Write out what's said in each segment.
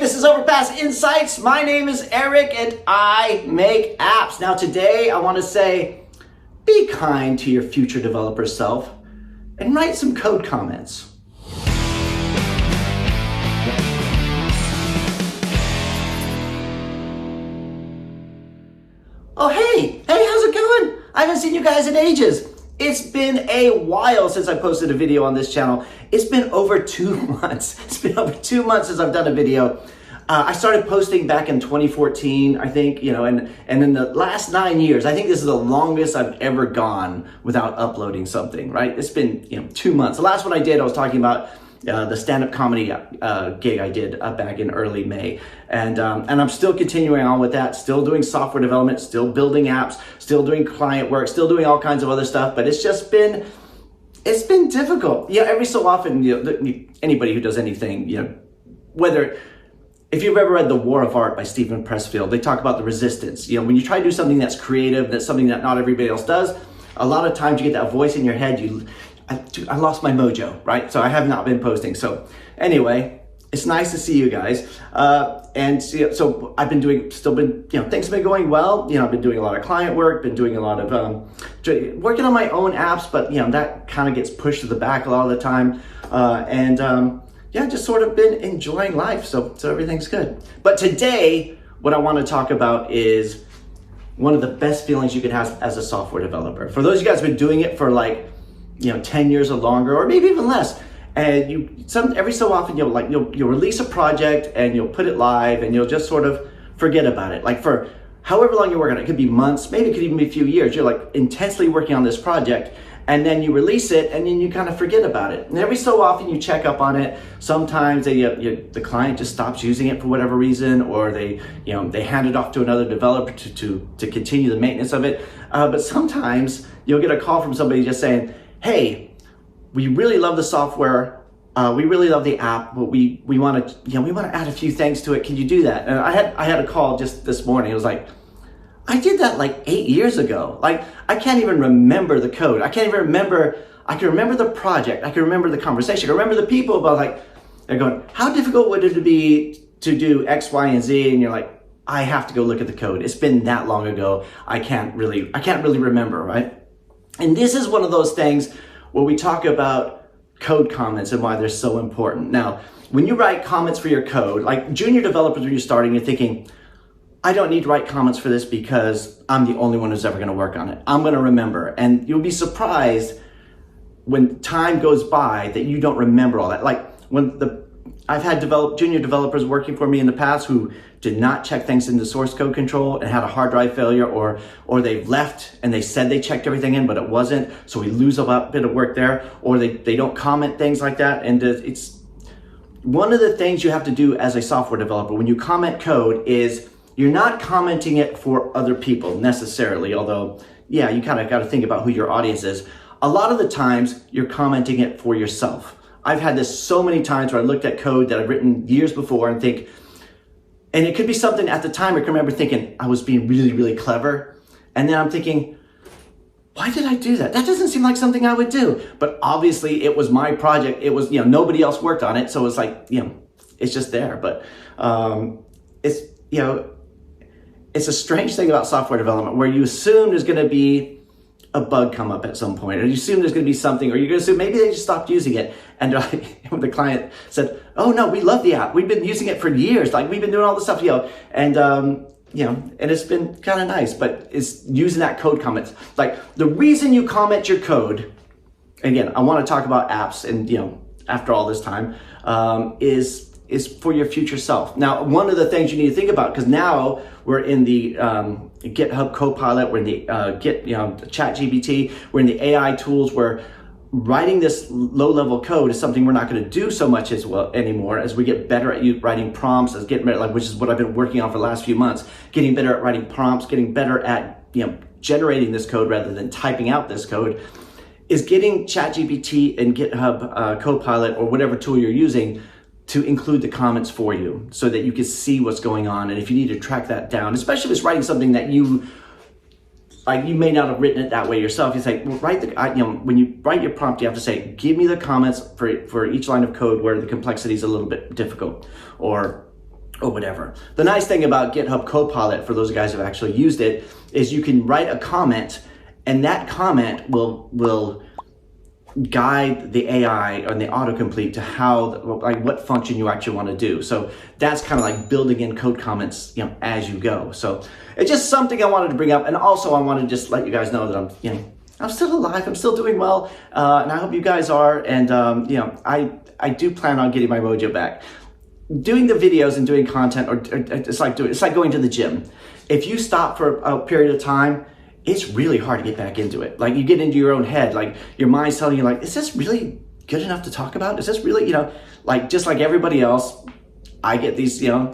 this is Overpass Insights. My name is Eric and I make apps. Now today I want to say, be kind to your future developer self and write some code comments. Oh hey, how's it going? I haven't seen you guys in ages. It's been a while since I posted a video on this channel. It's been over 2 months. It's been over 2 months since I've done a video. I started posting back in 2014, I think, and in the last 9 years, I think this is the longest I've ever gone without uploading something, right? It's been, 2 months. The last one I did, I was talking about the stand-up comedy gig I did back in early May. And I'm still continuing on with that, still doing software development, still building apps, still doing client work, still doing all kinds of other stuff, but it's been difficult. Every so often, anybody who does anything, if you've ever read The War of Art by Stephen Pressfield, they talk about the resistance. When you try to do something that's creative, that's something that not everybody else does, a lot of times you get that voice in your head, I lost my mojo, right? So I have not been posting. So anyway, it's nice to see you guys. So I've been things have been going well. I've been doing a lot of client work, been doing a lot of, working on my own apps, but that kind of gets pushed to the back a lot of the time. Just sort of been enjoying life. So everything's good. But today, what I want to talk about is one of the best feelings you can have as a software developer. For those of you guys who've been doing it for 10 years or longer, or maybe even less. And every so often you'll release a project and you'll put it live and you'll just sort of forget about it. Like for however long you're working on it, it could be months, maybe it could even be a few years. You're intensely working on this project and then you release it and then you kind of forget about it. And every so often you check up on it. Sometimes the client just stops using it for whatever reason, or they hand it off to another developer to continue the maintenance of it. But sometimes you'll get a call from somebody just saying, hey, we really love the software, we really love the app, but we want to add a few things to it. Can you do that? And I had a call just this morning. It was like, I did that 8 years ago. I can't even remember the code. I can remember the project. I can remember the conversation. I remember the people, but they're going, how difficult would it be to do X, Y, and Z? And you're like, I have to go look at the code. It's been that long ago. I can't really remember, right? And this is one of those things where we talk about code comments and why they're so important. Now, when you write comments for your code, like junior developers, when you're starting, you're thinking, I don't need to write comments for this because I'm the only one who's ever going to work on it. I'm going to remember. And you'll be surprised when time goes by that you don't remember all that. I've had junior developers working for me in the past who did not check things into source code control and had a hard drive failure, or they've left and they said they checked everything in, but it wasn't. So we lose a bit of work there, or they don't comment things like that. And it's one of the things you have to do as a software developer when you comment code is you're not commenting it for other people necessarily, although, you kind of got to think about who your audience is. A lot of the times you're commenting it for yourself. I've had this so many times where I looked at code that I've written years before and think, and it could be something at the time I can remember thinking I was being really, really clever. And then I'm thinking, why did I do that? That doesn't seem like something I would do. But obviously it was my project. It was, nobody else worked on it. So it's it's just there. But it's a strange thing about software development where you assume there's going to be a bug come up at some point, or you assume there's going to be something, or you're going to assume maybe they just stopped using it. And the client said, oh no, we love the app. We've been using it for years. We've been doing all this stuff, and it's been kind of nice, but it's using that code comments. The reason you comment your code, again, I want to talk about apps and, after all this time, is for your future self. Now, one of the things you need to think about, because now we're in the GitHub Copilot, we're in the ChatGPT, we're in the AI tools where writing this low-level code is something we're not going to do so much as well anymore as we get better at writing prompts, which is what I've been working on for the last few months, getting better at writing prompts, getting better at generating this code rather than typing out this code, is getting ChatGPT and GitHub Copilot or whatever tool you're using to include the comments for you so that you can see what's going on. And if you need to track that down, especially if it's writing something that you may not have written it that way yourself, you say, well, when you write your prompt, you have to say, give me the comments for each line of code where the complexity is a little bit difficult, or or whatever. The nice thing about GitHub Copilot, for those guys who have actually used it, is you can write a comment, and that comment will guide the AI and the autocomplete to how, like, what function you actually want to do. So that's kind of like building in code comments, you know, as you go. So it's just something I wanted to bring up, and also I want to just let you guys know that I'm still alive, I'm still doing well, and I hope you guys are. And you know, I do plan on getting my mojo back. Doing the videos and doing content, or it's like going to the gym. If you stop for a period of time, it's really hard to get back into it. Like, you get into your own head, like your mind's telling you, like, is this really good enough to talk about? Is this really, you know, like, just like everybody else, I get these, you know,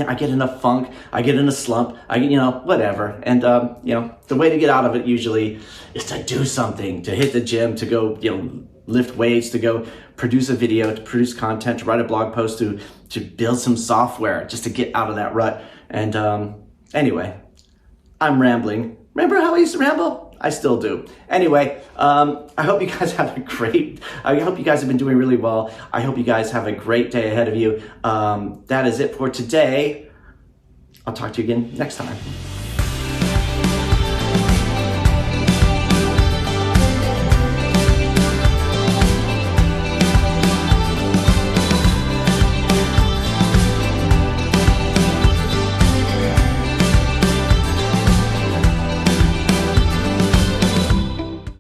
I get in a funk, I get in a slump, I get, you know, whatever. And, you know, the way to get out of it usually is to do something, to hit the gym, to go, you know, lift weights, to go produce a video, to produce content, to write a blog post, to build some software, just to get out of that rut. And anyway, I'm rambling. Remember how I used to ramble? I still do. Anyway, I hope you guys have I hope you guys have been doing really well. I hope you guys have a great day ahead of you. That is it for today. I'll talk to you again next time.